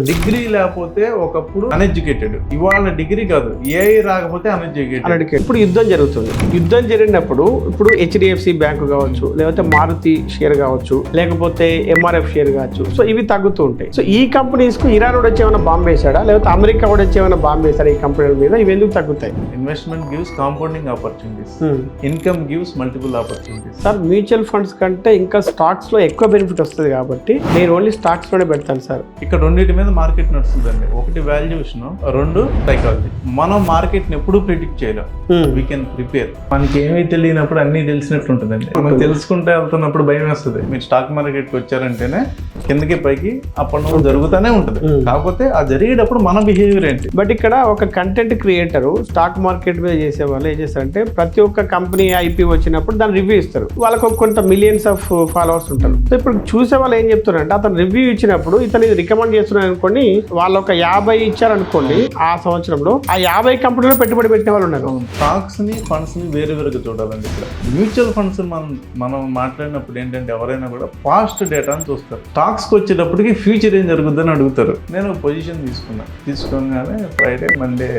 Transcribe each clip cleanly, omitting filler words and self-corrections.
Degree లేకపోతే ఒకప్పుడు uneducated, ఇవాళ డిగ్రీ కాదు ఏఐ రాకపోతే అన్ఎడ్యుకేటెడ్. ఇప్పుడు యుద్ధం జరుగుతుంది. యుద్ధం జరిగినప్పుడు ఇప్పుడు హెచ్డిఎఫ్సి బ్యాంకు కావచ్చు, లేకపోతే మారుతి షేర్ కావచ్చు, లేకపోతే ఎంఆర్ఎఫ్ షేర్ కావచ్చు. సో ఇవి తగ్గుతూ ఉంటాయి. సో ఈ కంపెనీస్ కు ఇరాన్ వచ్చి ఏమైనా బాంబు వేసాడా, లేకపోతే అమెరికా వచ్చి ఏమైనా బాంబు వేసాడా ఈ కంపెనీల మీద? ఇవి ఎందుకు తగ్గుతాయి? Investment gives compounding opportunities, income gives multiple opportunities. Sir mutual funds కంటే ఇంకా స్టాక్స్ లో ఎక్కువ బెనిఫిట్ వస్తుంది కాబట్టి నేను ఓన్లీ స్టాక్స్ లోనే పెడతాను సార్. ఇక్కడ రెండింటి మీద మార్కెట్ నడుస్తుందండి. ఒకటి వాల్యుయేషన్, రెండు సైకాలజీ. మనం మార్కెట్ ని ఎప్పుడు ప్రిడిక్ట్ చేయలేం, వీ కెన్ ప్రిపేర్. మనకి ఏమీ తెలియనప్పుడు అన్ని తెలిసినట్టు ఉంటుందండి. మనం తెలుసుకుంటే వెళ్తున్నప్పుడు భయం వేస్తుంది. మీరు స్టాక్ మార్కెట్ కి వచ్చారంటేనే కిందకి పైకి అప్పుడు జరుగుతూనే ఉంటుంది. కాకపోతే ఆ జరిగేటప్పుడు మన బిహేవియర్ ఏంటి? బట్ ఇక్కడ ఒక కంటెంట్ క్రియేటర్ స్టాక్ మార్కెట్ మీద చేసే వాళ్ళు ఏం చేస్తారంటే ప్రతి ఒక్క కంపెనీ ఐపీ వచ్చినప్పుడు దాన్ని రివ్యూ ఇస్తారు. వాళ్ళకు కొంత మిలియన్స్ ఆఫ్ ఫాలోవర్స్ ఉంటారు. సో ఇప్పుడు చూసే వాళ్ళు ఏం చెప్తున్నారంటే అతను రివ్యూ ఇచ్చినప్పుడు ఇతను రికమెండ్ చేస్తున్నారు అనుకోండి, వాళ్ళు ఒక 50 ఇచ్చారనుకోండి ఆ సంవత్సరంలో, ఆ 50 కంపెనీలో పెట్టుబడి పెట్టిన వాళ్ళు ఉన్నారు. స్టాక్స్ ని ఫండ్స్ ని వేరుగా చూడాలండి. ఇక్కడ మ్యూచువల్ ఫండ్స్ మనం మాట్లాడినప్పుడు ఏంటంటే ఎవరైనా కూడా పాస్ట్ డేటాని చూస్తారు. స్టాక్స్ కి వచ్చేటప్పటికి ఫ్యూచర్ ఏం జరుగుతుందని అడుగుతారు. నేను పొజిషన్ తీసుకోగానే ఫ్రైడే మండే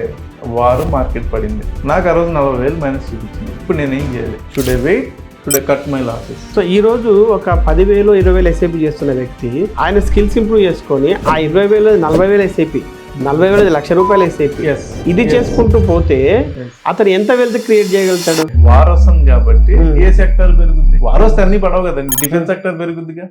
వారం మార్కెట్ పడింది. నాకు ఆ రోజు 40,000 మైనస్ చూపించింది. ఇప్పుడు నేను ఏం చేయాలి? Today wait, today cut my losses. So ఈ రోజు ఒక 10,000 20,000 ఎస్ఐపి చేస్తున్న వ్యక్తి ఆయన స్కిల్స్ ఇంప్రూవ్ చేసుకొని ఆ 20,000 40,000 ఎస్ఐపి, 40,000 ₹1,00,000 ఎస్ఐపి ఇది చేసుకుంటూ పోతే అతను ఎంత వెల్త్ క్రియేట్ చేయగలుగుతాడు? వార్ వస్తుంది కాబట్టి ఏ సెక్టర్ పెరుగుద్ది? వార్ వస్తే అన్ని పడవు కదండి. Defence sector పెరుగుద్దిగా.